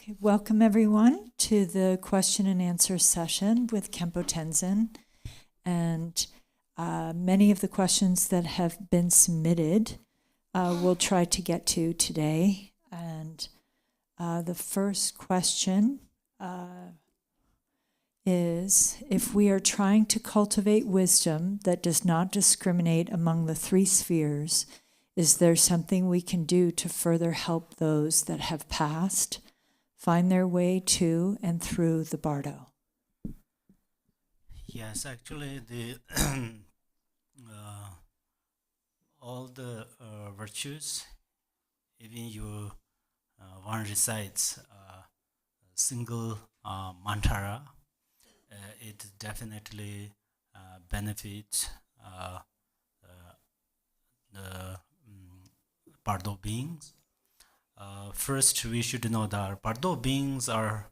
Okay, welcome everyone to the question and answer session with Khenpo Tenzin. And many of the questions that have been submitted we'll try to get to today. And the first question is, if we are trying to cultivate wisdom that does not discriminate among the three spheres, is there something we can do to further help those that have passed find their way to and through the Bardo? Yes, actually, the all the virtues, even you one recites a single mantra, it definitely benefits the Bardo beings. First, we should know that Bardo beings are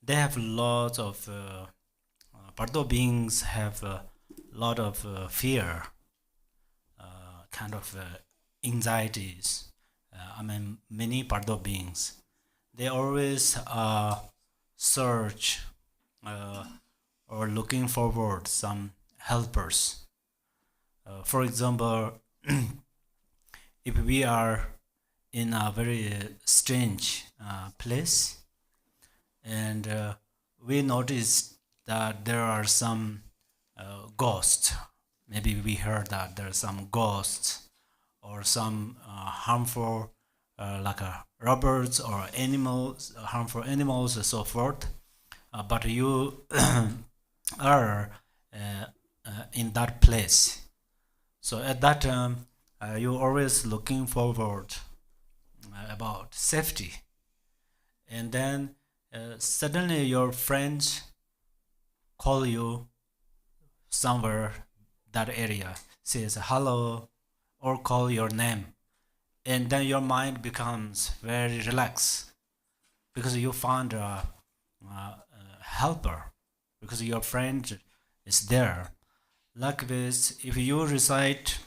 they have lots of Bardo beings have a lot of fear, kind of anxieties. Many Bardo beings, they always search or looking forward some helpers. For example, if we are in a very strange place and we notice that there are some ghosts, maybe we heard that there are some ghosts or some harmful like robbers or animals, harmful animals and so forth, but you are in that place. So at that time, you're always looking forward about safety. And then suddenly your friends call you somewhere, that area, says hello or call your name. And then your mind becomes very relaxed because you found a helper, because your friend is there. Like this, if you recite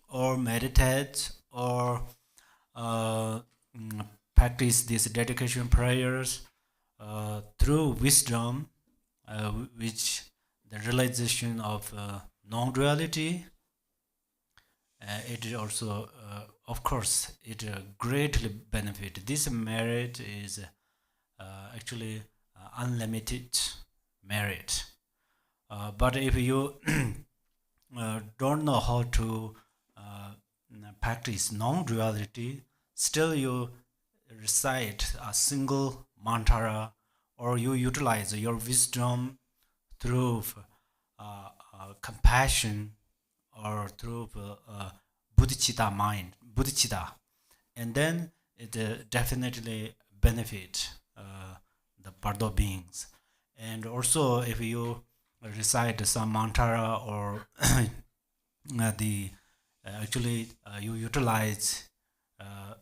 or meditate or uh, practice these dedication prayers through wisdom, which the realization of non-duality, it also, of course, it greatly benefit. This merit is actually unlimited merit. But if you don't know how to practice non-duality, still you recite a single mantra or you utilize your wisdom through compassion or through bodhicitta mind, bodhicitta, and then it definitely benefit the Bardo beings. And also, if you recite some mantra or the actually you utilize uh,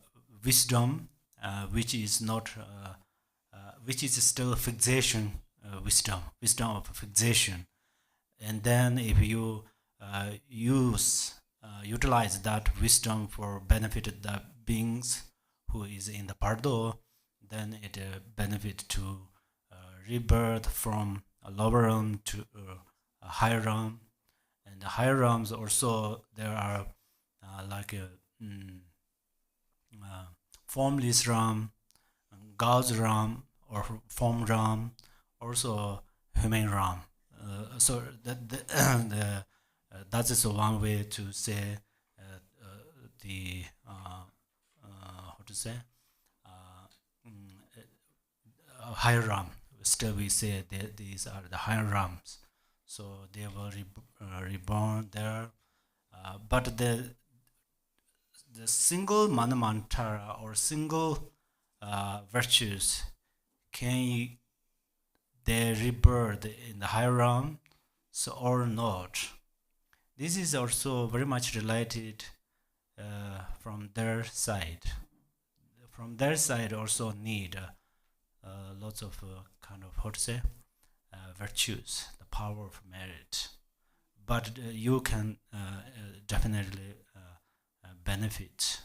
wisdom, which is not, which is still fixation, wisdom of fixation. And then if you utilize that wisdom for benefit the beings who is in the Bardo, then it benefit to rebirth from a lower realm to a higher realm. And the higher realms also there are like a uh, formless realm, God's realm, or form realm, also human realm. So that is one way to say the how to say uh, mm, higher realm. Still, we say that these are the higher realms. So they were reborn there. But the single mantra or single virtues, can they rebirth in the higher realm, so or not? This is also very much related from their side. From their side, also need lots of kind of how to say virtues, the power of merit. But you can definitely benefit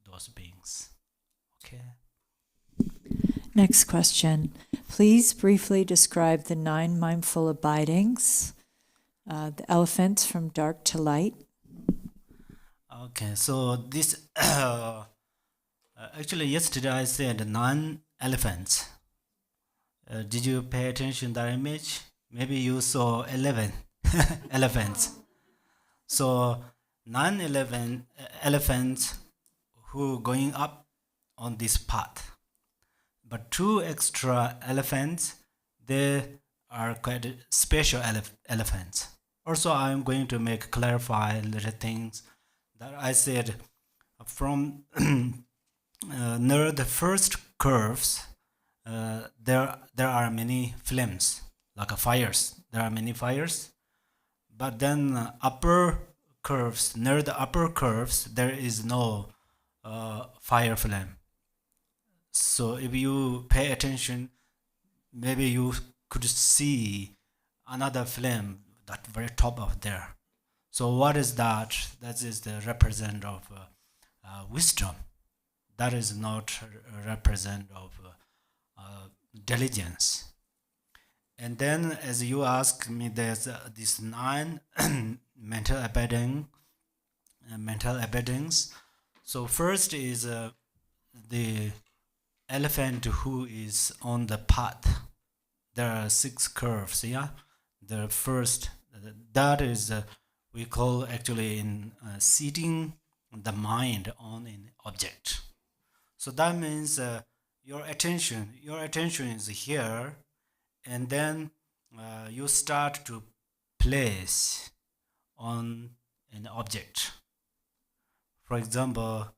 those beings. Okay. Next question. Please briefly describe the 9 mindful abidings, the elephants from dark to light. Okay, so this actually yesterday I said 9 elephants. Did you pay attention to that image? Maybe you saw 11 elephants. So 9 11 elephants who going up on this path. But 2 extra elephants, they are quite special elephants. Also, I'm going to clarify little things that I said from near the first curves. There are many flames like fires. There are many fires, but then upper curves, near the upper curves, there is no fire flame. So if you pay attention, maybe you could see another flame that very top of there. So what is that? That is the represent of wisdom. That is not a represent of diligence. And then, as you ask me, there's this 9 mental abidings. So first is the elephant who is on the path. There are 6 curves. Yeah, the first that is we call actually in seating the mind on an object. So that means your attention is here, and then you start to place on an object. For example,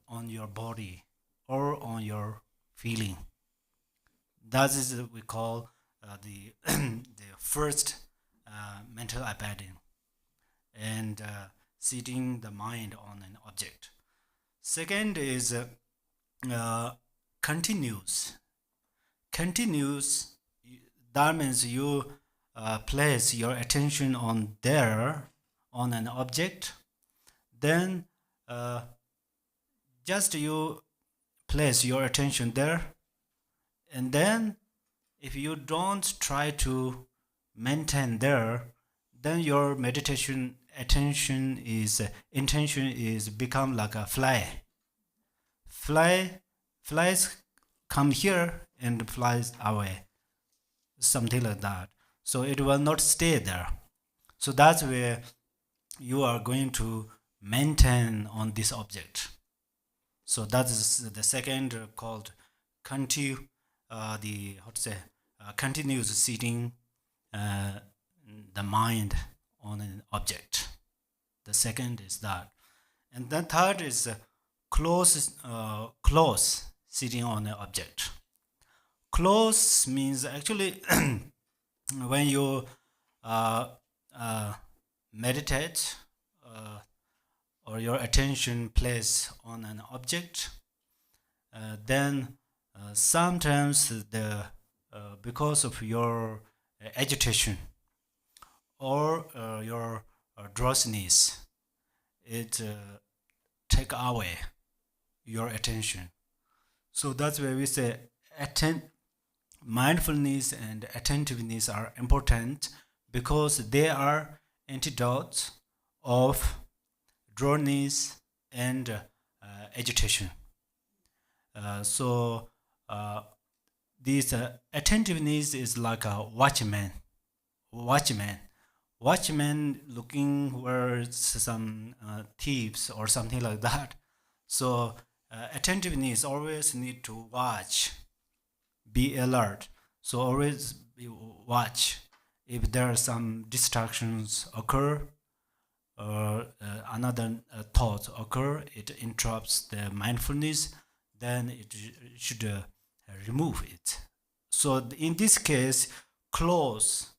on your body or on your feeling. That is we call the the first mental abiding, and setting the mind on an object. Second is continuous. Continuous, that means you place your attention on an object, then just you place your attention there, and then if you don't try to maintain there, then your meditation intention is become like a flies come here and flies away, something like that. So it will not stay there. So that's where you are going to maintain on this object. So that is the second called continuous sitting the mind on an object. The second is that, and then third is close sitting on an object. Close means actually when you meditate or your attention placed on an object, then sometimes because of your agitation or your drowsiness, it take away your attention. So that's where we say mindfulness and attentiveness are important because they are antidotes of drowsiness and agitation. So this attentiveness is like a watchman looking where some thieves or something like that. So attentiveness always need to watch, be alert. So always watch if there are some distractions occur or another thought occur, it interrupts the mindfulness, then it should remove it. So in this case, close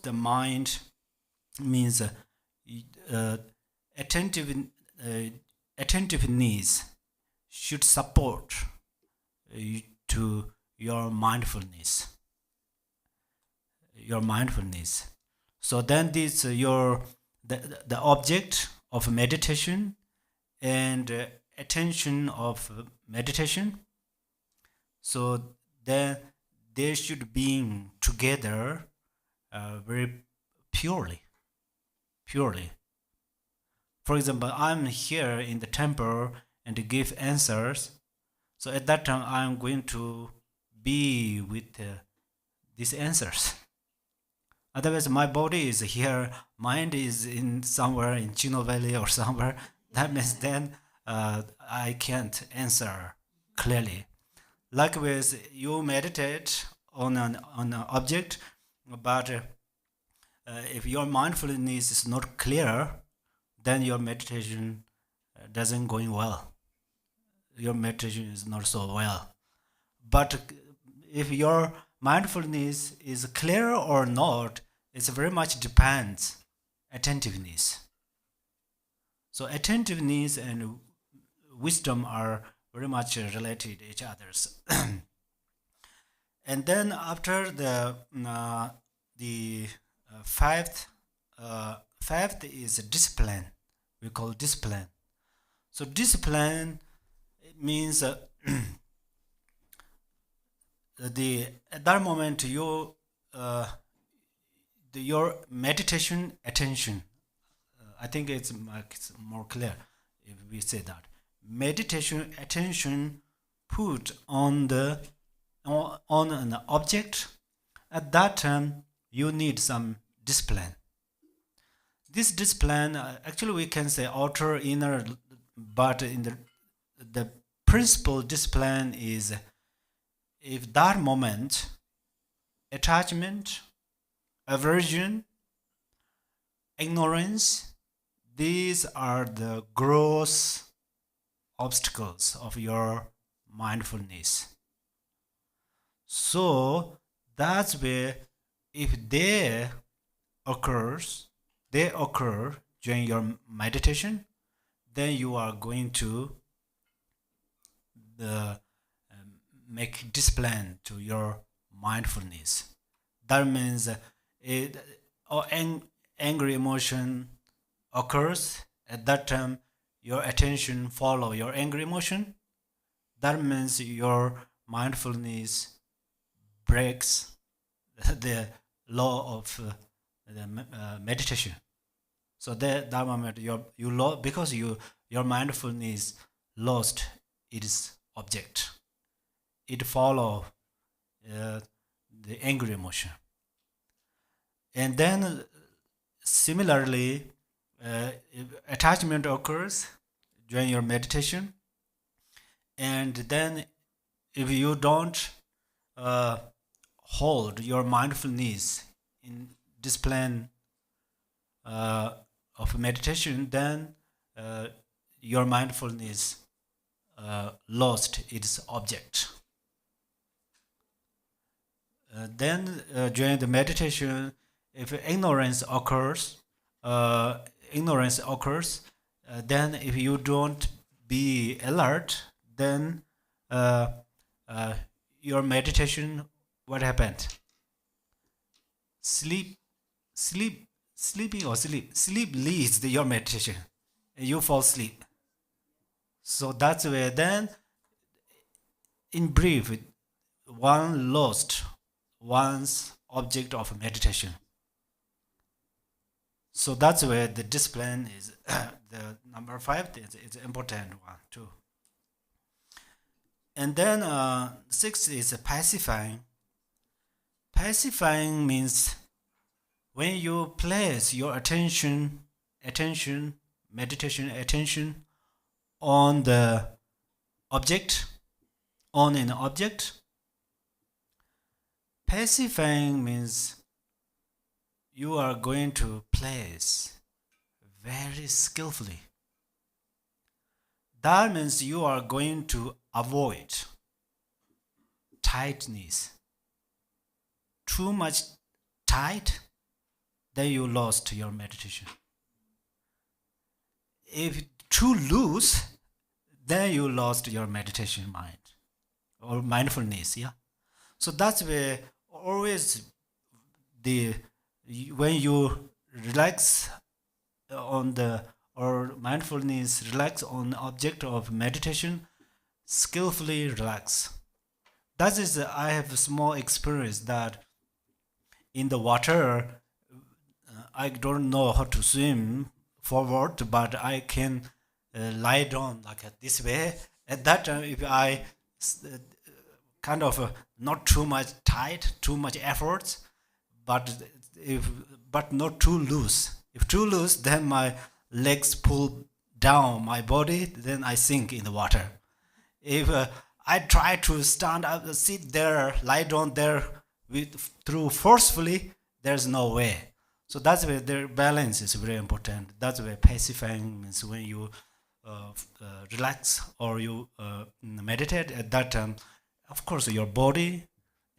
the mind means attentive attentiveness should support to your mindfulness. So then this the object of meditation and attention of meditation, So then they should be together very purely. For example, I'm here in the temple and to give answers. So at that time, I'm going to be with these answers. Otherwise, my body is here, mind is in somewhere in Chino Valley or somewhere. That means then I can't answer clearly. Likewise, you meditate on an object, but if your mindfulness is not clear, then your meditation doesn't going well. Your meditation is not so well. But if your mindfulness is clear or not, it very much depends attentiveness. So attentiveness and wisdom are very much related to each others. And then after the fifth is discipline. We call discipline. So discipline means at that moment your meditation attention. I think it's more clear if we say that meditation attention put on an object. At that time, you need some discipline. This discipline, actually, we can say outer, inner, but in the principal discipline is if that moment, attachment, aversion, ignorance, these are the gross obstacles of your mindfulness. So that's where if they occur during your meditation, then you are going to make discipline to your mindfulness. That means angry emotion occurs. At that time, your attention follow your angry emotion. That means your mindfulness breaks the law of the meditation. So that moment because your mindfulness lost its object. It follow the angry emotion. And then similarly, if attachment occurs during your meditation, and then if you don't hold your mindfulness in discipline of meditation, then your mindfulness lost its object. Then during the meditation, if ignorance occurs, then if you don't be alert, then your meditation, what happened? Sleep leads your meditation. You fall asleep. So that's where then, in brief, one lost one's object of meditation. So that's where the discipline is the number 5. It's an important one too. And then 6 is pacifying. Pacifying means when you place your meditation attention on the object, on an object. Pacifying means you are going to place very skillfully. That means you are going to avoid tightness. Too much tight, then you lost your meditation. If too loose, then you lost your meditation mind or mindfulness. Yeah. So that's where always when you relax on the or mindfulness relax on object of meditation, skillfully relax. That is, I have a small experience that in the water, I don't know how to swim forward, but I can lie down like this way. At that time, if I kind of not too much tight, too much efforts, but if but not too loose. If too loose, then my legs pull down my body, then I sink in the water. If I try to stand up, sit there, lie down there with through forcefully, there's no way. So that's where their balance is very important. That's where pacifying means when you relax or you meditate at that time. Of course, your body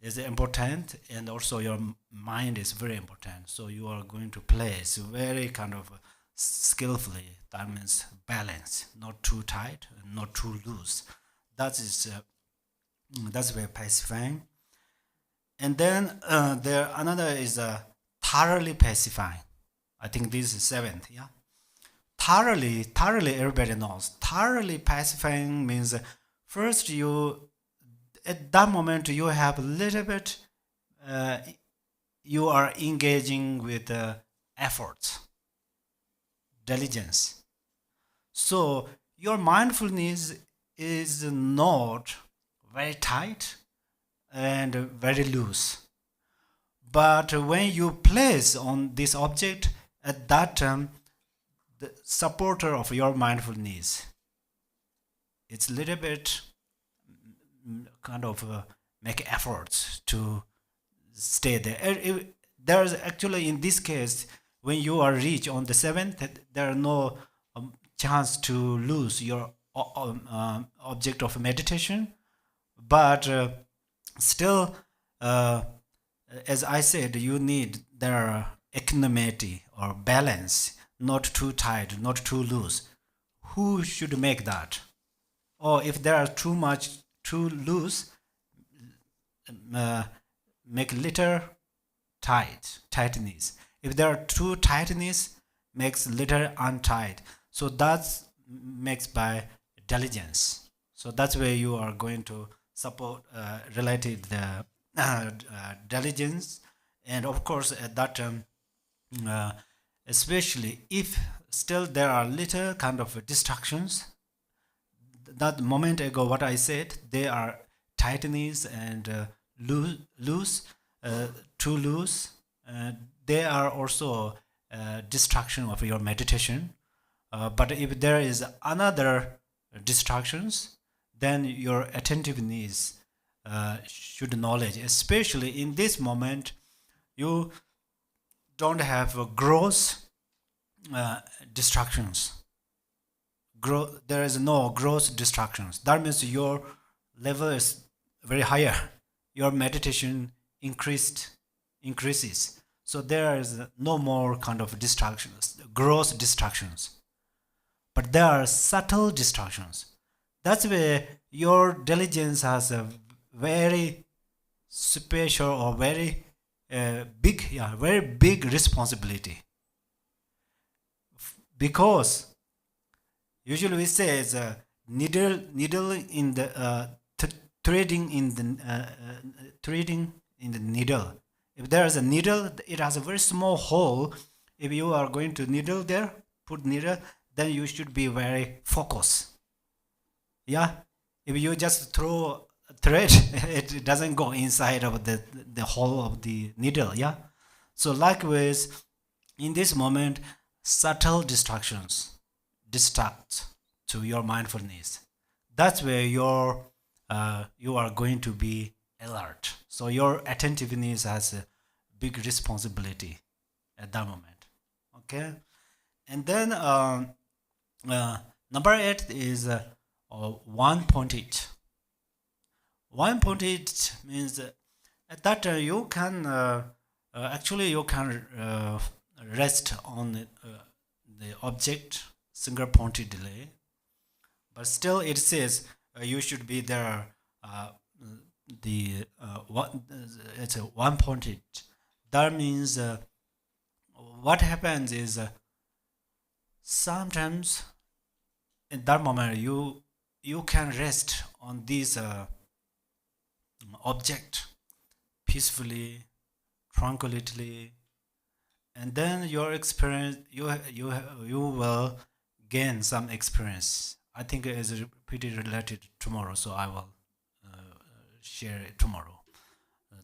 is important and also your mind is very important. So you are going to place very kind of skillfully. That means balance, not too tight, not too loose. That is that's very pacifying. And then there another is thoroughly pacifying. I think this is seventh. Yeah, thoroughly. Everybody knows. Thoroughly pacifying means first you at that moment you have a little bit. Uh, you are engaging with efforts, diligence. So your mindfulness is not very tight and very loose. But when you place on this object, at that time, the supporter of your mindfulness, it's a little bit kind of make efforts to stay there. There's actually in this case, when you are reach on the seventh, there are no chance to lose your object of meditation, but still, as I said, you need their equanimity or balance, not too tight, not too loose. Who should make that? Or if there are too much, too loose, uh, make little tightness. If there are too tightness, makes little untight. So that's makes by diligence. So that's where you are going to support related the diligence, and of course at that time, uh, especially if still there are little kind of distractions. That moment ago, what I said, they are tightness and loose, uh, too loose. They are also distraction of your meditation. But if there is another distractions, then your attentiveness should knowledge, especially in this moment, you don't have gross distractions. There is no gross distractions. That means your level is very higher. Your meditation increases. So there is no more kind of distractions, gross distractions. But there are subtle distractions. That's where your diligence has a very special or very very big responsibility. Because usually we say it's a needle in the threading in the threading in the needle. If there is a needle, it has a very small hole. If you are going to needle there, put needle, then you should be very focused. Yeah, if you just throw a thread, it doesn't go inside of the hole of the needle. Yeah, so likewise, in this moment, subtle distractions distract to your mindfulness. That's where you are going to be alert. So your attentiveness has a big responsibility at that moment. Okay, and then number 8 is 1.8. 1.8 means at that time you can actually you can rest on the object single pointed delay, but still it says you should be there. The what it's a 1.8. That means what happens is sometimes in that moment you can rest on this object peacefully, tranquilly, and then your experience, you will gain some experience. I think it is pretty related tomorrow, so I will share it tomorrow,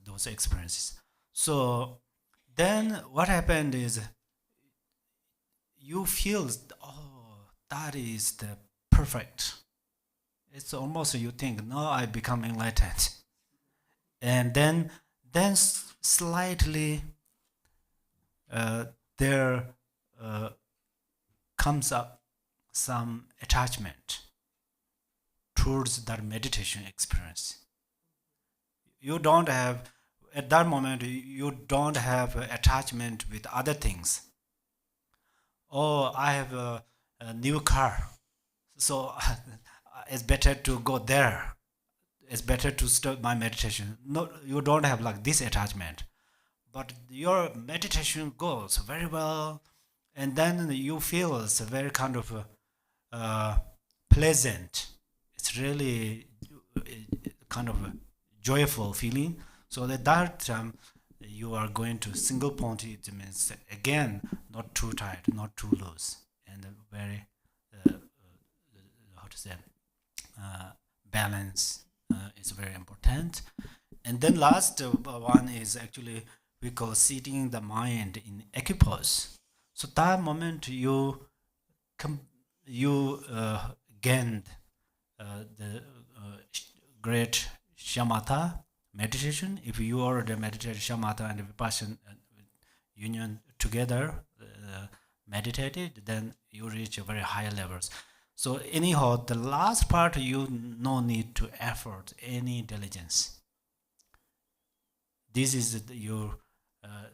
those experiences. So then what happened is you feel, oh, that is the perfect. It's almost you think, no, I become enlightened, and then slightly uh, there uh, comes up some attachment towards that meditation experience. You don't have, at that moment, you don't have attachment with other things. Oh, I have a new car, so it's better to go there. It's better to start my meditation. No, you don't have like this attachment, but your meditation goes very well, and then you feel it's a very kind of uh, pleasant. It's really kind of a joyful feeling. So at that time, you are going to single point. It means again not too tight, not too loose, and very how to say balance is very important. And then last one is actually we call seating the mind in equipoise. So that moment you gained the great shamatha meditation. If you already meditated shamatha and vipassana union together, meditated, then you reach a very high levels. So anyhow, the last part you no need to effort any diligence. This is your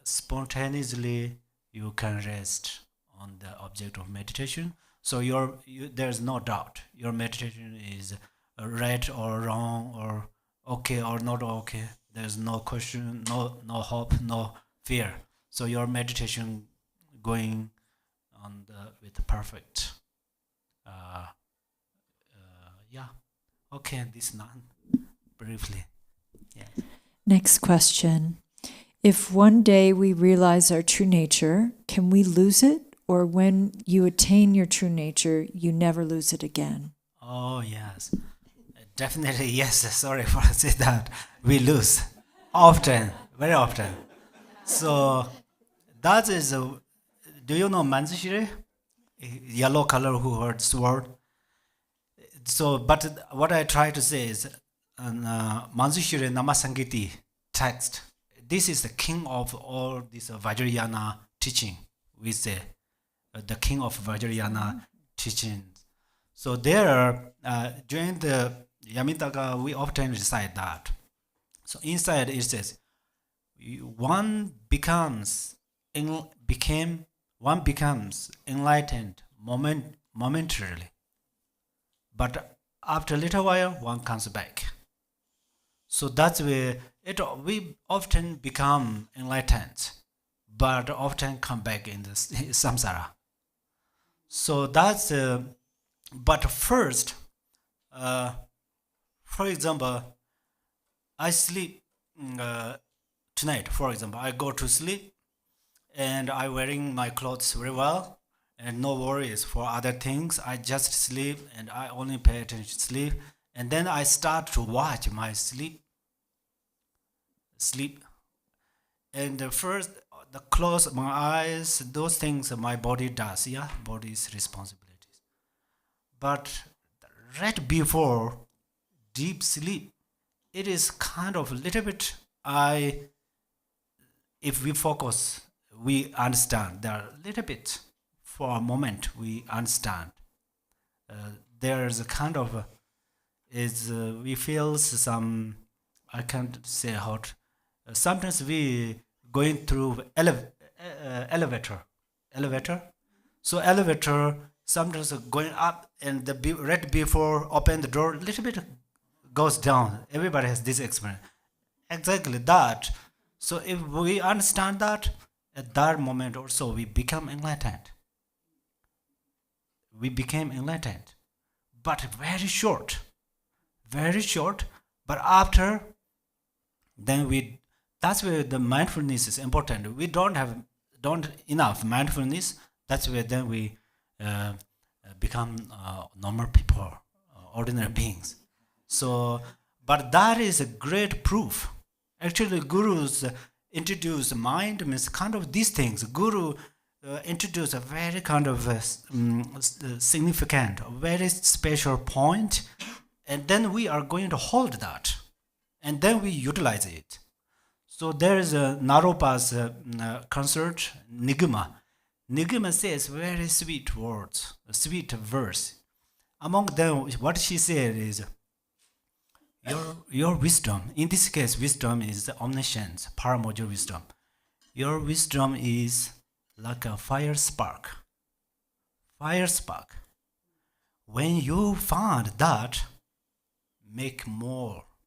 spontaneously you can rest on the object of meditation. So there's no doubt your meditation is right or wrong or okay or not okay. There's no question, no hope, no fear. So your meditation going on with the perfect. Yeah. Okay, this none briefly. Yeah. Next question. If one day we realize our true nature, can we lose it? Or when you attain your true nature, you never lose it again? Oh, yes. Definitely, yes. Sorry for say that. We lose. Often. Very often. So, that is, do you know Manjushri? Yellow color who heard sword. So, but what I try to say is, Manjushri Namasangiti text. This is the king of all this Vajrayana teaching. We say the king of Vajrayana teaching. So there, during the Yamitaka, we often recite that. So inside it says, one becomes one becomes enlightened momentarily, but after a little while, one comes back. So that's where we often become enlightened, but often come back in the samsara. So that's but first, uh, for example, I sleep tonight. For example, I go to sleep and I wearing my clothes very well and no worries for other things. I just sleep and I only pay attention to sleep, and then I start to watch my sleep, and the first the close my eyes, those things my body does, yeah, body's responsibilities. But right before deep sleep, it is kind of a little bit I if we focus we understand there a little bit for a moment we understand there's a kind of is we feel some I can't say how sometimes we going through elevator. So elevator sometimes going up and right before open the door, a little bit goes down. Everybody has this experience. Exactly that. So if we understand that, at that moment also we become enlightened. We became enlightened, but very short, very short. But after then that's where the mindfulness is important. We don't enough mindfulness. That's where then we become normal people, ordinary beings. So, but that is a great proof. Actually, gurus introduce mind means kind of these things. Guru introduce a very kind of significant, a very special point, and then we are going to hold that, and then we utilize it. So there is a Naropa's concert, Nigma. Nigma says very sweet words, a sweet verse. Among them, what she said is, your wisdom, in this case, wisdom is the omniscience, paramoja wisdom. Your wisdom is like a fire spark. Fire spark. When you find that,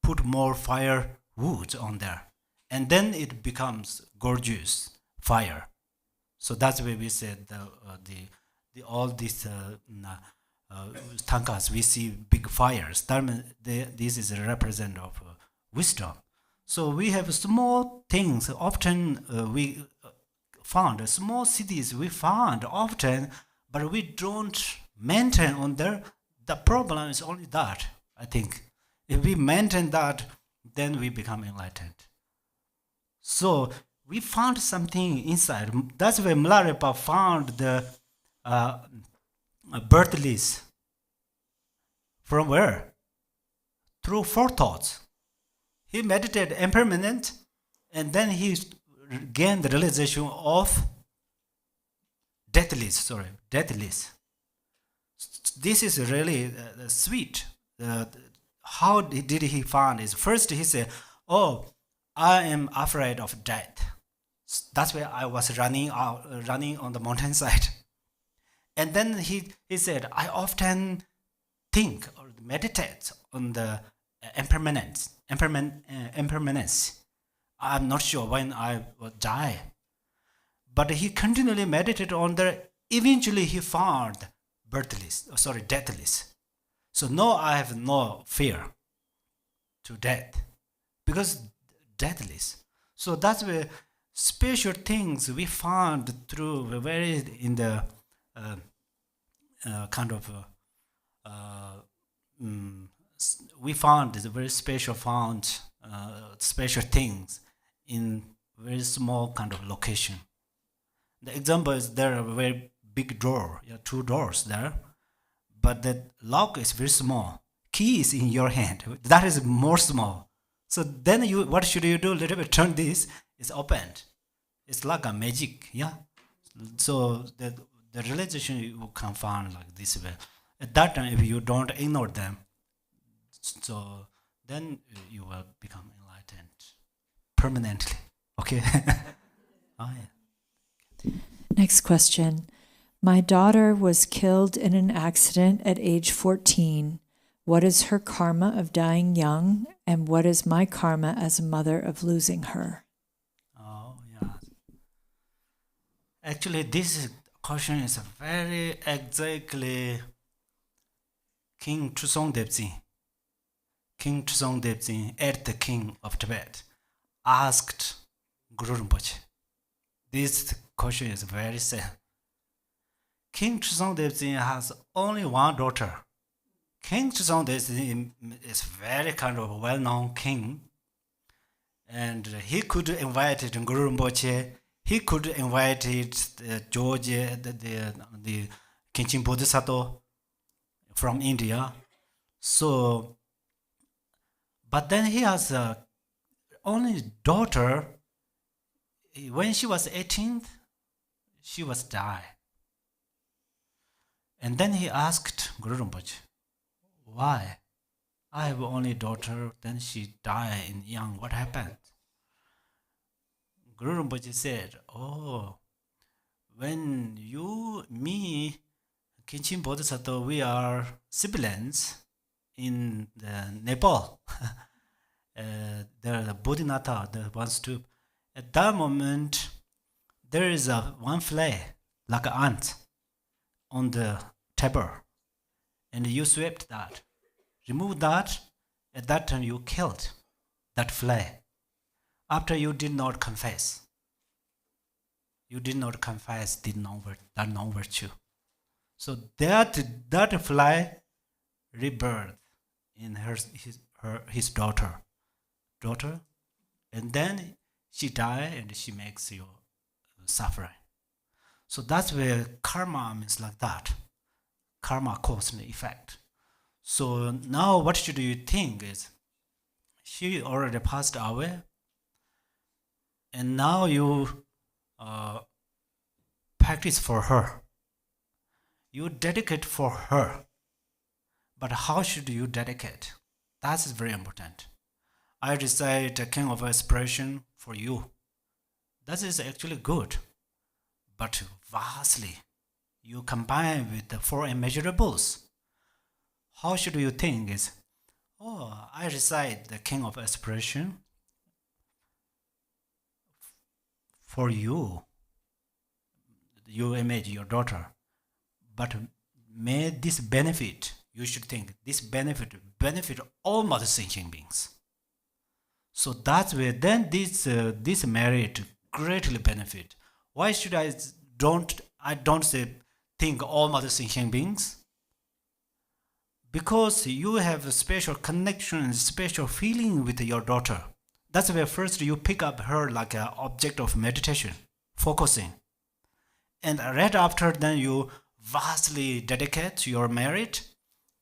put more fire wood on there, and then it becomes gorgeous fire. So that's why we said all these tankas, we see big fires. That means this is a representative of wisdom. So we have small things. Often we found small cities. We found often, but we don't maintain on there. The problem is only that. I think if we maintain that, then we become enlightened. So we found something inside. That's where Milarepa found the birth list. From where? Through forethoughts. He meditated impermanent, and then he gained the realization of deathless. This is really sweet. How did he find it? First he said, oh, I am afraid of death. That's where I was running on the mountainside. And then he said, I often think or meditate on the impermanence. I'm not sure when I will die. But he continually meditated on the, eventually he found deathless. So now I have no fear to death because deathless. So that's where special things we found through very in the we found this very special special things in very small kind of location. The example is there a very big door, two doors there, but the lock is very small. Key is in your hand. That is more small. So then what should you do? Little bit turn this, it's opened. It's like a magic, yeah. So the realization you can find like this way. At that time, if you don't ignore them, so then you will become enlightened permanently. Okay. Oh yeah. Next question. My daughter was killed in an accident at age 14. What is her karma of dying young, and what is my karma as a mother of losing her? Oh, yeah. Actually, this question is very exactly King Trusong Debzi. King Trusong Debzi, at the king of Tibet, asked Guru Rinpoche. This question is very sad. King Trusong Debzi has only one daughter. King Trusong Debzi is very kind of a well-known king, and he could invite Guru Rinpoche. He could invite George, the Khenpo Bodhisattva from India. So, but then he has only daughter. When she was 18, she was died. And then he asked Guru Rinpoche, why? I have only daughter, then she died in young. What happened? Guru Rinpoche said, oh, when you, me, Khenpo Bodhisattva, we are siblings in Nepal. There are the Bodhinatha that wants to. At that moment, there is one fly, like an ant, on the table, and you swept that. Remove that. At that time, you killed that fly. after you did not confess. You did not confess the non-virtue. So that fly rebirth in his daughter, and then she die and she makes you suffering. So that's where karma means like that. Karma cause and effect. So now what should you think is, she already passed away, and now you practice for her. You dedicate for her. But how should you dedicate? That is very important. I recite a king of aspiration for you. That is actually good. But vastly, you combine with the four immeasurables. How should you think is, oh, I recite the king of aspiration for you. You image your daughter. But may this benefit, you should think, this benefit all mother sentient beings. So that's where then this merit greatly benefit. Why should I don't say think all mother sentient beings? Because you have a special connection, special feeling with your daughter. That's where first you pick up her like an object of meditation, focusing. And right after then you vastly dedicate your merit,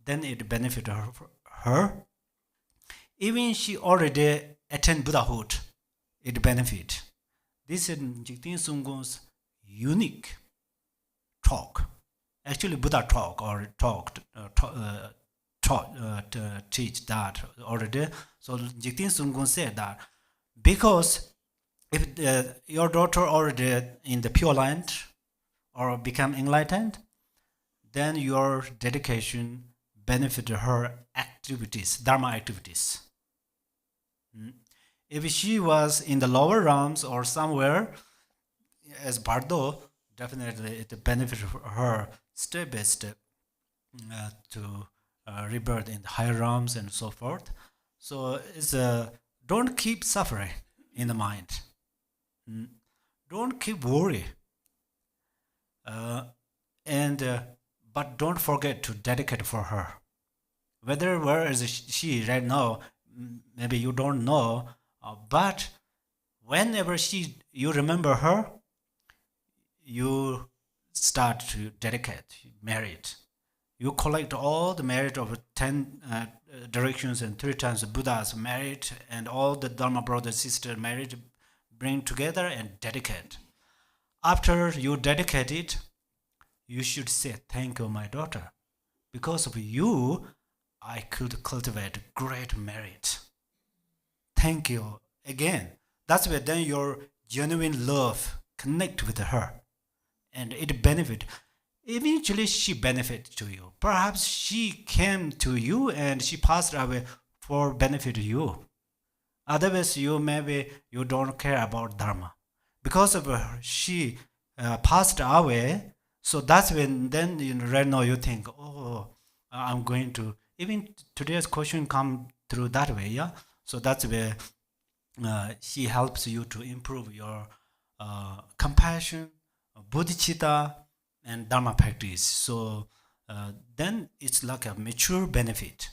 then it benefit her. Even she already attained Buddhahood, it benefit. This is Jigten Sunggun's unique talk. Actually, Buddha talk or teach that already. So Jigten Sunggun said that because if your daughter already in the Pure Land or become enlightened, then your dedication benefit her activities, dharma activities. If she was in the lower realms or somewhere as Bardo, definitely it benefit her step by step to rebirth in the higher realms and so forth. So it's don't keep suffering in the mind. Don't keep worry. But don't forget to dedicate for her. Where is she right now? Maybe you don't know, but whenever you remember her, you start to dedicate merit. You collect all the merit of 10 directions and 3 times Buddha's merit and all the Dharma brother sister merit, bring together and dedicate. After you dedicate it, you should say, thank you, my daughter. Because of you, I could cultivate great merit. Thank you again. That's where then your genuine love connect with her. And it benefit. Eventually she benefit to you. Perhaps she came to you and she passed away for benefit to you. Otherwise, you don't care about Dharma. Because of her, she passed away. So that's when then right now you think, oh, I'm going to. Even today's question come through that way, yeah. So that's where she helps you to improve your compassion, bodhicitta, and dharma practice. So then it's like a mature benefit.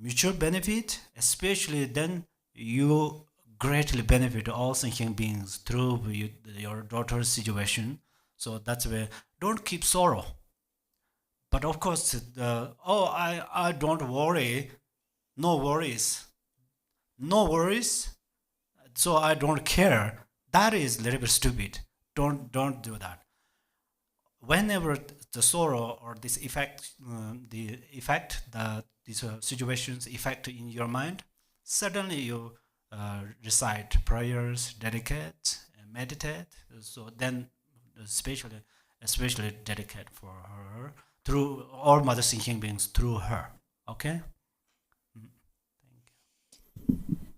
Mutual benefit, especially then you greatly benefit all sentient beings through your daughter's situation. So that's where don't keep sorrow. But of course, I don't worry. No worries. No worries. So I don't care. That is a little bit stupid. Don't do that. Whenever the sorrow or this effect, these situations effect in your mind, suddenly you recite prayers, dedicate, and meditate. So then, especially dedicate for her through all mother sentient beings through her. Okay.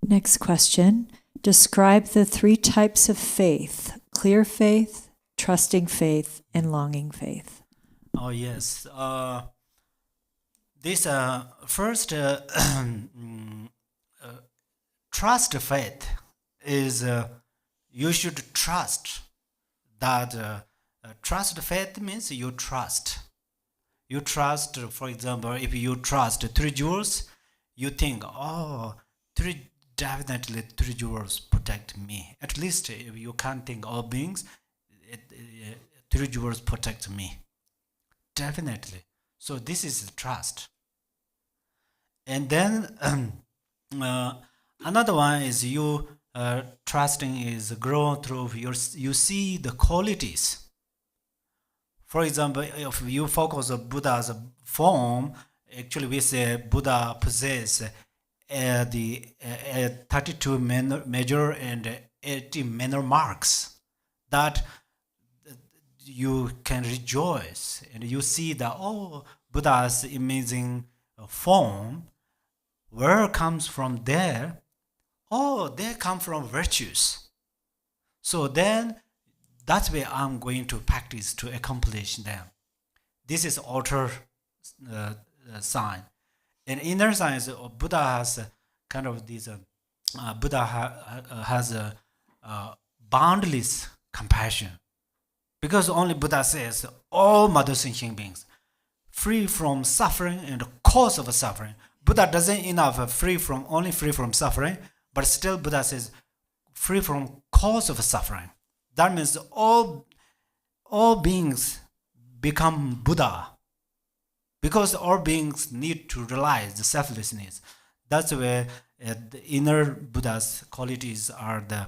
Next question. Describe the 3 types of faith: clear faith, trusting faith, and longing faith. Oh yes. This first trust faith. is you should trust that trust faith means you trust. You trust, for example, if you trust 3 jewels, you think, oh, definitely 3 jewels protect me. At least if you can't think all beings, 3 jewels protect me. Definitely. So this is trust. And then another one is you trusting is grown through you see the qualities. For example, if you focus on Buddha's form, actually we say Buddha possesses the 32 major and 80 minor marks that you can rejoice and you see that, oh, Buddha's amazing form, where comes from there? Oh, they come from virtues. So then that's where I'm going to practice to accomplish them. This is outer sign. In inner signs, Buddha has kind of this. Buddha has a boundless compassion, because only Buddha says all mother sentient beings free from suffering and cause of suffering. Buddha doesn't enough free from suffering, but still Buddha says free from cause of suffering. That means all beings become Buddha, because all beings need to realize the selflessness. That's where the inner Buddha's qualities are the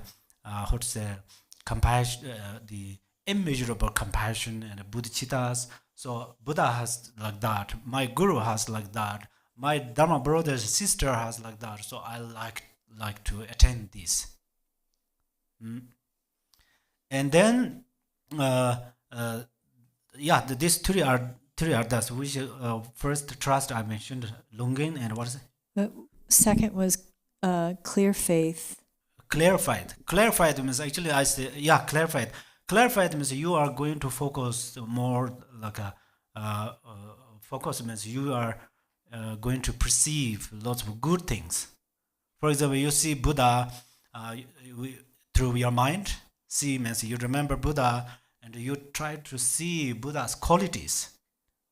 compassion, the immeasurable compassion and bodhicittas. So Buddha has like that. My guru has like that. My Dharma brother sister has like that. So I like to attend this. And then these three are that which first trust I mentioned, longing, and what is it? The second was clear faith. Clarified means actually I say clarified. Clarified means you are going to focus more like a focus means you are going to perceive lots of good things. For example, you see Buddha through your mind. See means you remember Buddha and you try to see Buddha's qualities,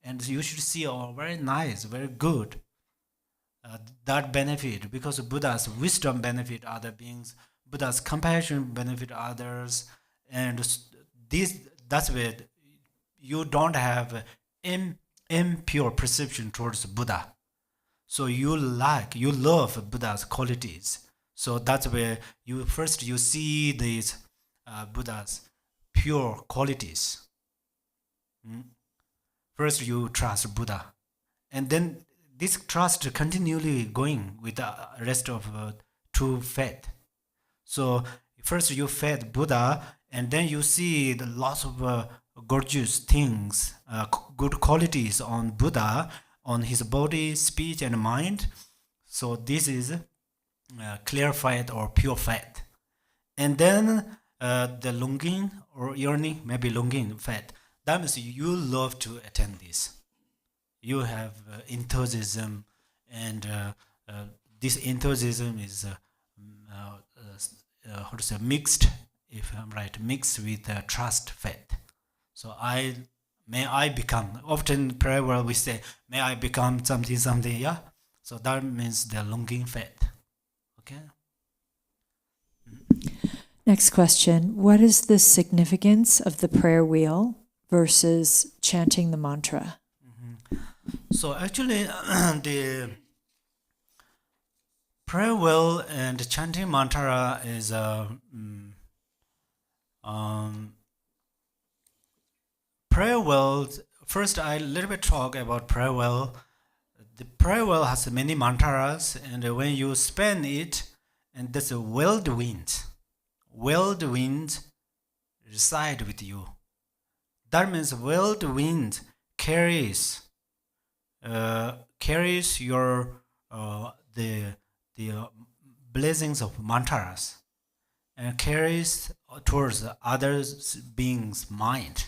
and you should see, oh, very nice, very good. That benefit, because Buddha's wisdom benefit other beings, Buddha's compassion benefit others, and that's where you don't have impure perception towards Buddha. So you love Buddha's qualities. So that's where you see these Buddha's pure qualities. First you trust Buddha, and then this trust continually going with the rest of true faith. So first you faith Buddha, and then you see the lots of gorgeous things, good qualities on Buddha, on his body, speech, and mind. So this is clear faith or pure faith. And then the longing or yearning, maybe longing faith. That means you love to attend this. You have enthusiasm, and this enthusiasm is mixed, if I'm right, mixed with trust faith. So may I become, often prayer world we say, may I become something, yeah? So that means the longing faith. Okay? Next question. What is the significance of the prayer wheel versus chanting the mantra? So actually, the prayer wheel and chanting mantra is prayer wheel. First, I little bit talk about prayer wheel. The prayer wheel has many mantras, and when you spin it, and there's a wind reside with you. That means wind carries your the blessings of mantras and carries towards other beings' mind.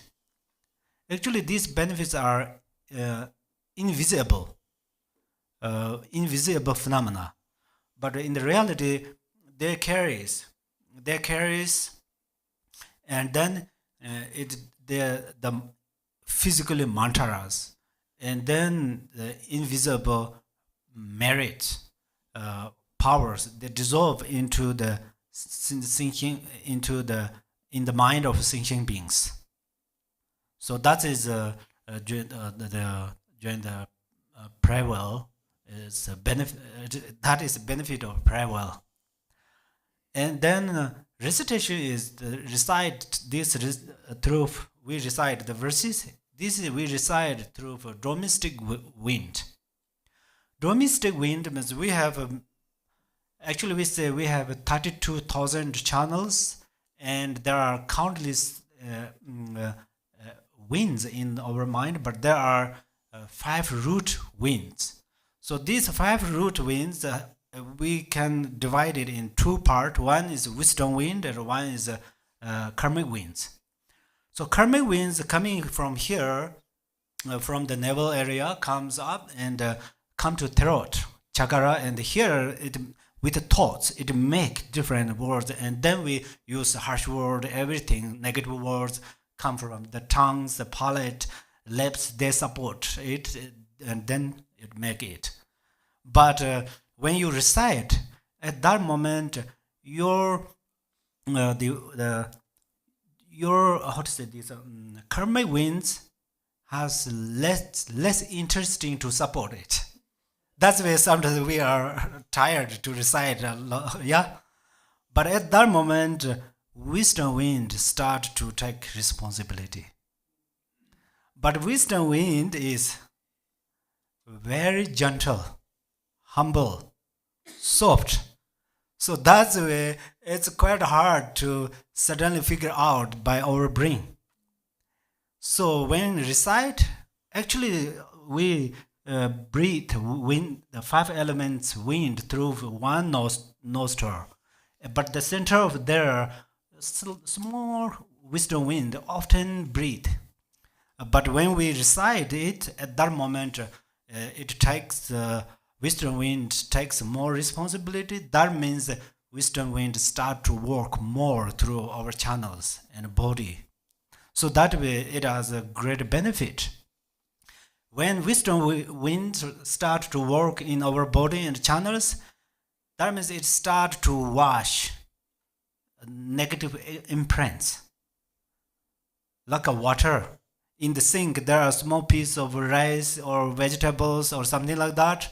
Actually, these benefits are invisible phenomena, but in the reality, they carries they carries, and then the physically mantras, and then the invisible merit powers, they dissolve into the thinking, into the in the mind of thinking beings. So that is during the prayer well is a benefit. That is the benefit of prayer well. And then recitation is the recite this through, we recite the verses. This is we recite through domestic wind. Domestic wind means we have actually we say we have 32,000 channels, and there are countless winds in our mind, but there are 5 root winds. So these 5 root winds, we can divide it in 2 parts. One is wisdom wind, and one is karmic winds. So karmic winds coming from here, from the navel area, comes up and come to throat chakra, and here it with the thoughts it make different words, and then we use harsh word, everything negative words come from the tongues, the palate, lips, they support it, and then it make it. But when you recite, at that moment, your how to say this, karmic winds has less interesting to support it. That's why sometimes we are tired to recite, yeah. But at that moment, wisdom wind start to take responsibility. But wisdom wind is very gentle, humble, soft. So that's why it's quite hard to suddenly figure out by our brain. So when recite, actually we breathe wind, the 5 elements wind through one nostril, but the center of there small wisdom wind often breathe. But when we recite it, at that moment, it takes wisdom wind takes more responsibility. That means wisdom wind start to work more through our channels and body. So that way, it has a great benefit. When wisdom wind start to work in our body and channels, that means it start to wash negative imprints. Like a water in the sink, there are small piece of rice or vegetables or something like that,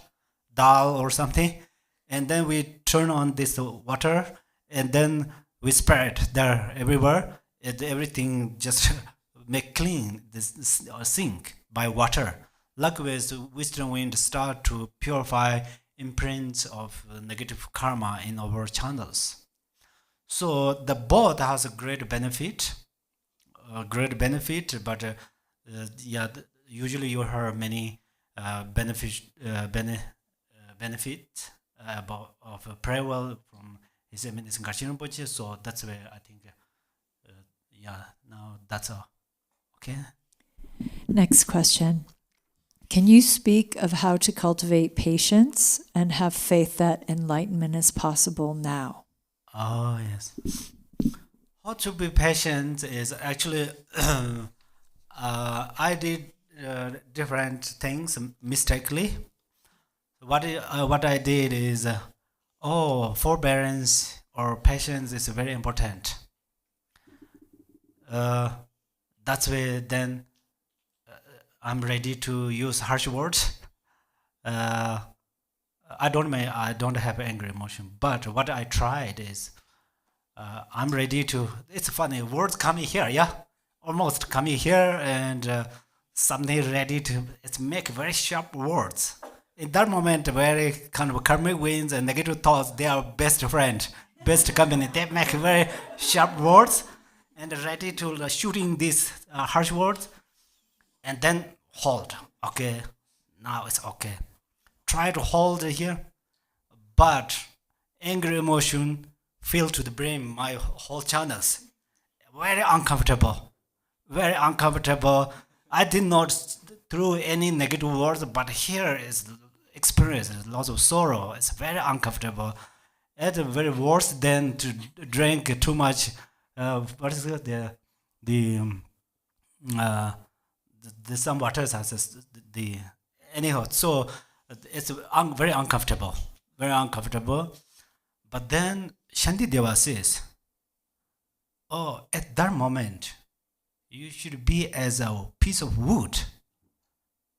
dal or something, and then we turn on this water, and then we spread there everywhere, and everything just make clean this sink by water. Likewise, wisdom wind start to purify imprints of negative karma in our channels. So the both has a great benefit, but yeah, usually you hear many benefit about of prayer well from His Eminence Garchen Rinpoche. So that's where I think, yeah, now that's all. Okay. Next question. Can you speak of how to cultivate patience and have faith that enlightenment is possible now? Oh, yes. How to be patient is actually, I did different things mistakenly. What I did is, forbearance or patience is very important. That's why then I'm ready to use harsh words. I don't have angry emotion, but what I tried is I'm ready to. It's funny, words coming here, yeah, almost coming here, and something ready to. It's make very sharp words. In that moment, very kind of karmic winds and negative thoughts, they are best friend, best company. They make very sharp words and ready to shooting these harsh words, and then hold. Okay, now it's okay. Try to hold it here, but angry emotion feel to the brain, my whole channels. Very uncomfortable. Very uncomfortable. I did not through any negative words, but here is experience lots of sorrow. It's very uncomfortable. It's very worse than to drink too much. What is it? The some waters has the anyhow. So it's very uncomfortable, very uncomfortable. But then Shanti Deva says, "Oh, at that moment, you should be as a piece of wood."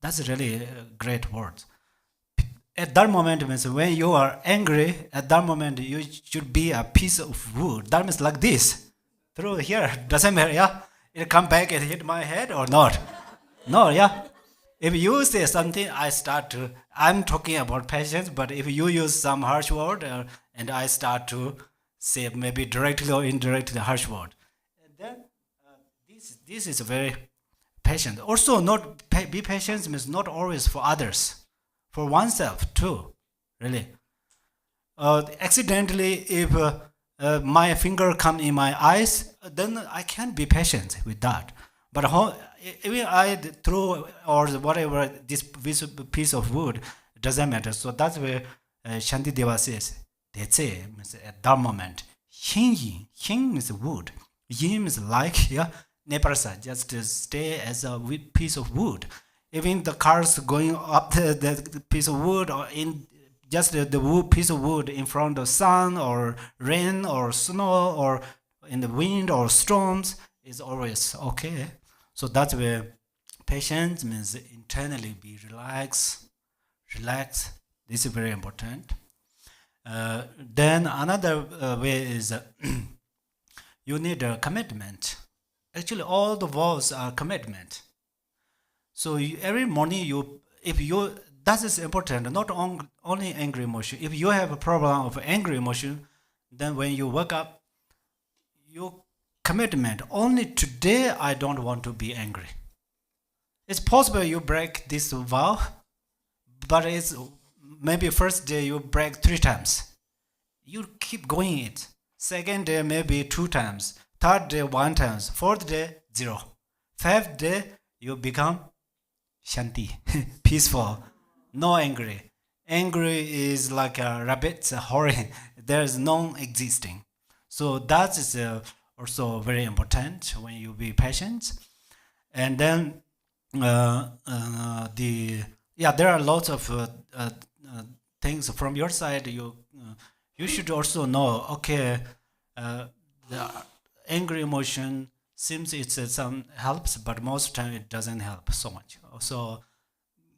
That's really a great word. At that moment means when you are angry, at that moment you should be a piece of wood. That means like this. Through here, doesn't matter, yeah? It come back and hit my head or not? No, yeah? If you say something, I'm talking about patience, but if you use some harsh word and I start to say maybe directly or indirectly harsh word, and then this is very patient. Also, be patient means not always for others, for oneself too, really. Accidentally, if my finger come in my eyes, then I can't be patient with that. But even I throw or whatever this piece of wood, it doesn't matter. So that's where Shanti Deva says, that's it, means at that moment. Hin means wood. Yin means like, yeah, neparasa, just to stay as a piece of wood. Even the cars going up the piece of wood or in just the wood, piece of wood in front of sun or rain or snow or in the wind or storms is always okay. So that's where patience means internally be relaxed. This is very important. Then another way is you need a commitment. Actually, all the vows are commitment. So every morning that is important, not only angry emotion. If you have a problem of angry emotion, then when you wake up, your commitment, only today I don't want to be angry. It's possible you break this vow, but it's maybe first day you break 3 times. You keep going it. Second day maybe 2 times. Third day 1 times. Fourth day 0. Fifth day you become Shanti, peaceful, no angry. Angry is like a rabbit's horn. There is non-existing. So that is also very important when you be patient. And then there are lots of things from your side. You should also know. Okay, the angry emotion seems it's some helps, but most time it doesn't help so much. So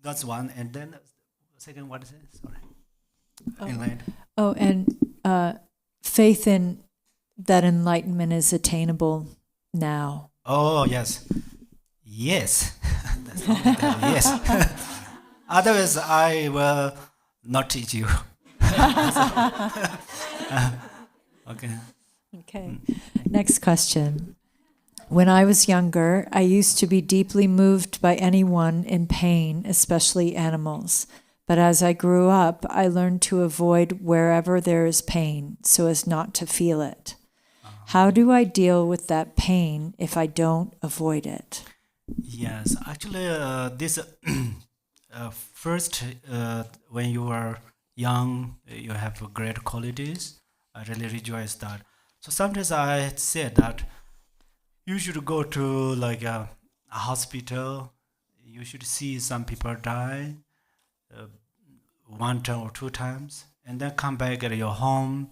that's one. And then second, what is it? Sorry. And faith in that enlightenment is attainable now. Oh yes. That's only that, yes. Otherwise, I will not teach you. Okay. Next question. When I was younger, I used to be deeply moved by anyone in pain, especially animals. But as I grew up, I learned to avoid wherever there is pain so as not to feel it. How do I deal with that pain if I don't avoid it? Yes, actually, this first, when you are young, you have great qualities. I really rejoice that. So sometimes I said that you should go to like a hospital. You should see some people die 1 time or 2 times, and then come back at your home,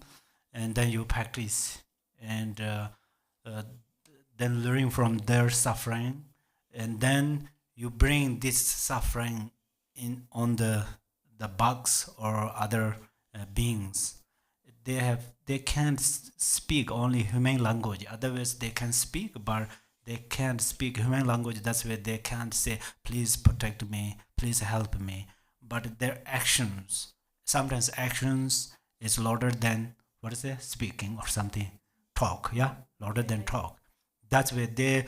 and then you practice, and then learn from their suffering, and then you bring this suffering in on the bugs or other beings. They can't speak only human language. Otherwise, they can speak, but they can't speak human language. That's why they can't say, "Please protect me, please help me." But their actions, sometimes actions is louder than what is it? Speaking or something. Talk, yeah, louder than talk. That's where they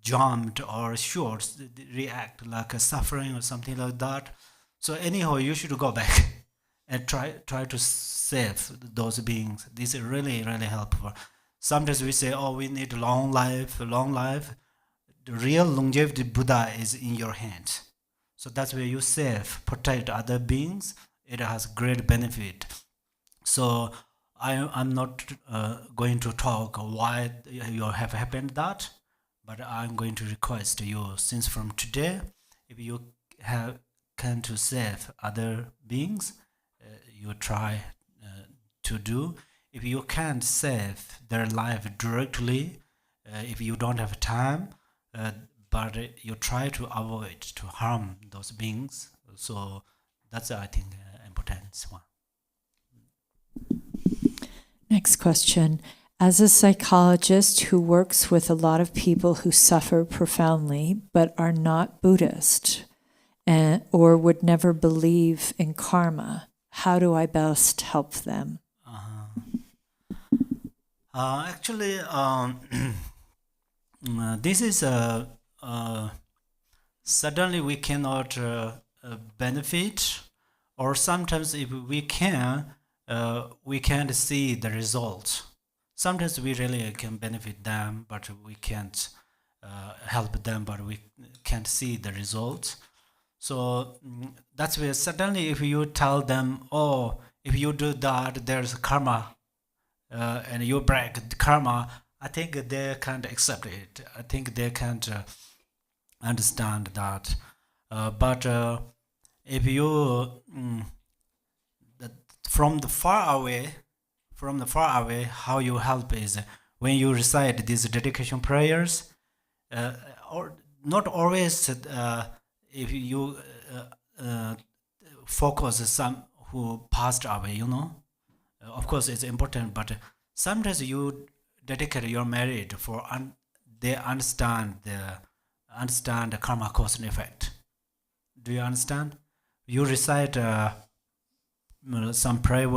jumped or short react like a suffering or something like that. So anyhow, you should go back and try to save those beings. This is really helpful. Sometimes we say, "Oh, we need long life." The real longevity Buddha is in your hands. So that's where you save, protect other beings. It has great benefit. So I'm not going to talk why you have happened that, but I'm going to request you, since from today, if you have can to save other beings, you try to do. If you can't save their life directly, if you don't have time, uh, but you try to avoid to harm those beings. So that's I think important one. Next question. As a psychologist who works with a lot of people who suffer profoundly but are not Buddhist or would never believe in karma, how do I best help them? Actually, this is suddenly we cannot benefit, or sometimes if we can, we can't see the results. Sometimes we really can benefit them, but we can't help them, but we can't see the results. So that's where suddenly if you tell them, oh, if you do that, there's karma, and you break the karma, I think they can't accept it. I think they can't understand that. But if you that from the far away, how you help is when you recite these dedication prayers, uh, or not always. If you focus some who passed away, of course it's important, but sometimes you dedicate your merit for they understand the karma cause and effect. Do you understand? You recite some prayer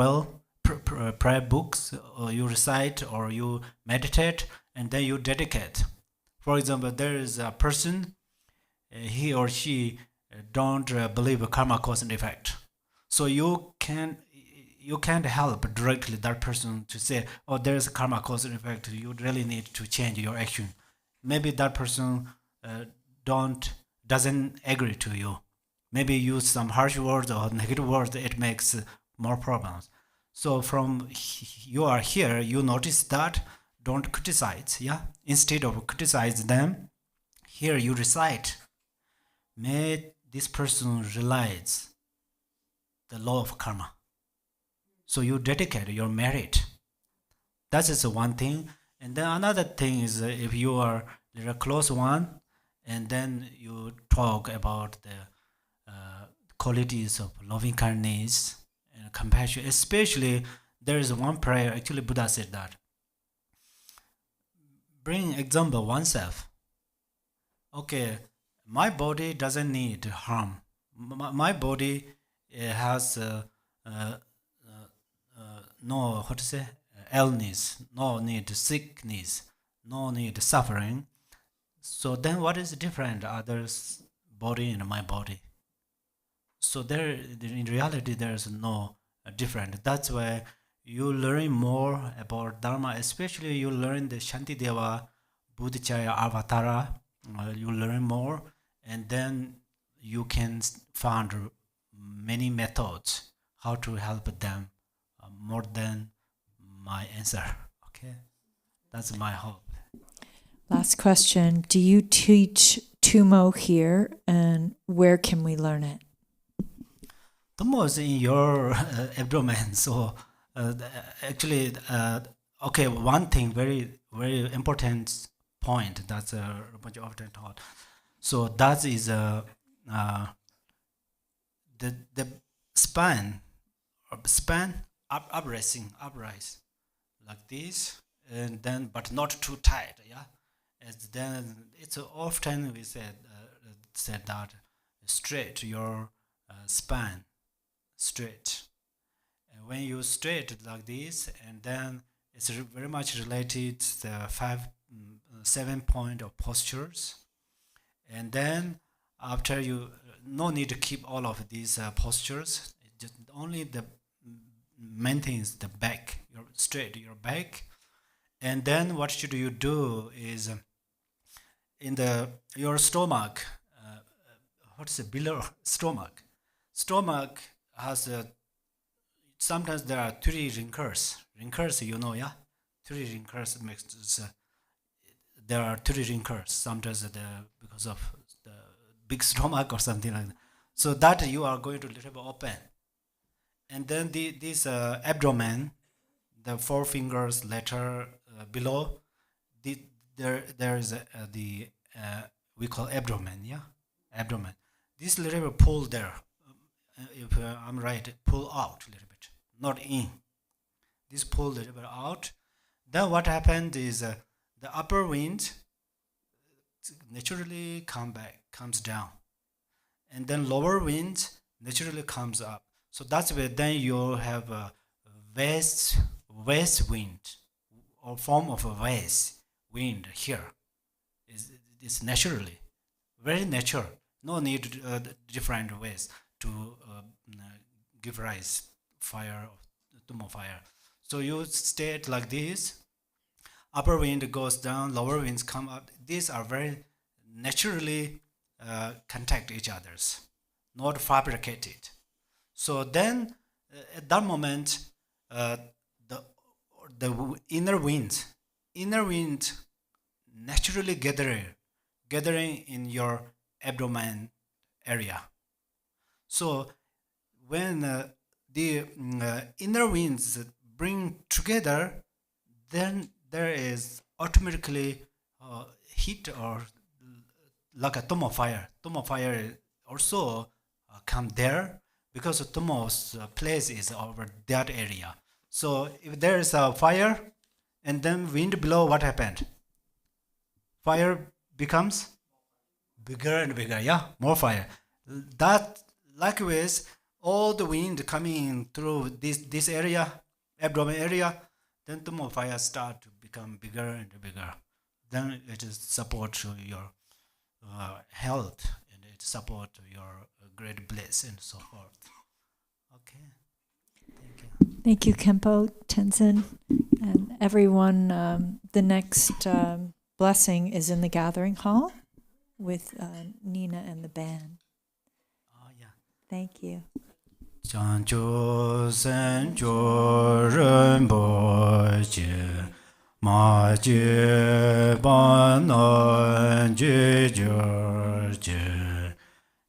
books, or you recite or you meditate, and then you dedicate. For example, there is a person, he or she don't believe karma cause and effect, so you can't help directly that person to say, oh, there's a karma cause and effect, you really need to change your action. Maybe that person uh, don't doesn't agree to you, maybe use some harsh words or negative words, it makes more problems. So from you are here, you notice that, don't criticize, yeah, instead of criticize them, here you recite, may this person realize the law of karma. So you dedicate your merit. That is one thing. And then another thing is, if you are a close one, and then you talk about the qualities of loving kindness and compassion. Especially, there is one prayer. Actually, Buddha said that. Bring example oneself. Okay, my body doesn't need harm. My body has uh, no, what to say, illness, no need sickness, no need suffering. So then what is different others body and my body? So there, in reality, there's no different. That's why you learn more about Dharma, especially you learn the Shantideva Bodhicaya Avatara. You learn more, and then you can find many methods how to help them, more than my answer. Okay, that's my hope. Last question. Do you teach Tumo here, and where can we learn it? Tumo is in your abdomen. So actually, okay, one thing very very important point that's Rinpoche often taught. So that is uh, the span, uprise like this, and then but not too tight, yeah. As then it's often we said that straight your spine straight, and when you straight like this, and then it's very much related to the 7 point of postures. And then after you no need to keep all of these postures, just only the main thing is the back, your straight your back. And then what should you do is, in the your stomach, what's the below stomach has a sometimes there are three wrinkles. Wrinkles, you know, yeah? Three wrinkles makes there are three wrinkles. Sometimes because of the big stomach or something like that. So that you are going to little bit open. And then this abdomen, the four fingers letter below, there is the we call abdomen, yeah, abdomen. This little bit pull there. If I'm right, pull out a little bit, not in. This pull a little bit out. Then what happened is the upper wind naturally comes down, and then lower wind naturally comes up. So that's where then you have a west wind, or form of a west wind here. Is naturally very natural. No need different ways to give rise fire, Tumo fire. So you state like this: upper wind goes down, lower winds come up. These are very naturally contact each others, not fabricated. So then, at that moment, the inner wind naturally gathering in your abdomen area. So when the inner winds bring together, then there is automatically heat, or like a Tumo fire. Tumo fire also come there, because Tumo's place is over that area. So if there is a fire and then wind blow, what happened? Fire becomes bigger and bigger, yeah, more fire. That likewise, all the wind coming through this area, abdomen area, then the more fire start to become bigger and bigger. Then it is support to your health, and it support your great bliss and so forth. Okay, thank you. Thank you, Khenpo Tenzin. And everyone, the next blessing is in the gathering hall with Nina and the band. Oh, yeah. Thank you. Chancho sen cho ren bo je ma je ba na je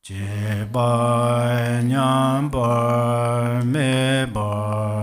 je ba nyam ba me ba